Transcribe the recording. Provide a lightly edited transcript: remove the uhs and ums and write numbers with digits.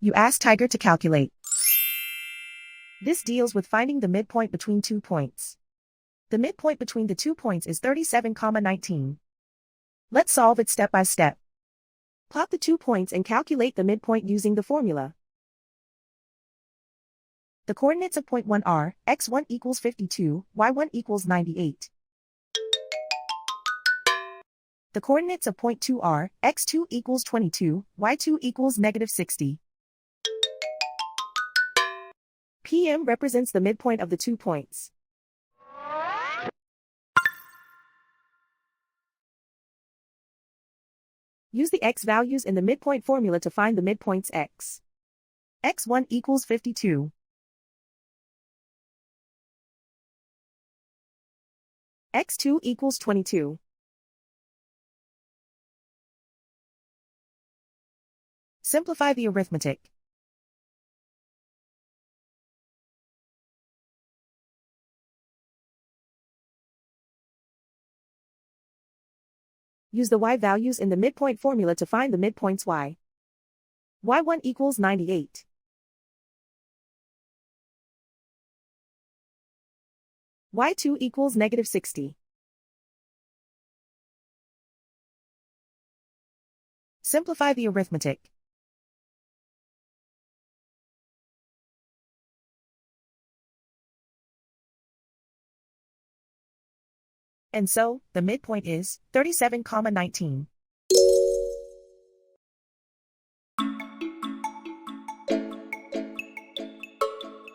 You ask Tiger to calculate. This deals with finding the midpoint between 2 points. The midpoint between the 2 points is 37,19. Let's solve it step by step. Plot the 2 points and calculate the midpoint using the formula. The coordinates of point 1 are x1 equals 52, y1 equals 98. The coordinates of point 2 are x2 equals 22, y2 equals negative 60. PM represents the midpoint of the 2 points. Use the x values in the midpoint formula to find the midpoints x. x1 equals 52. x2 equals 22. Simplify the arithmetic. Use the y values in the midpoint formula to find the midpoints y. y1 equals 98. y2 equals negative 60. Simplify the arithmetic. And so, the midpoint is 37,19.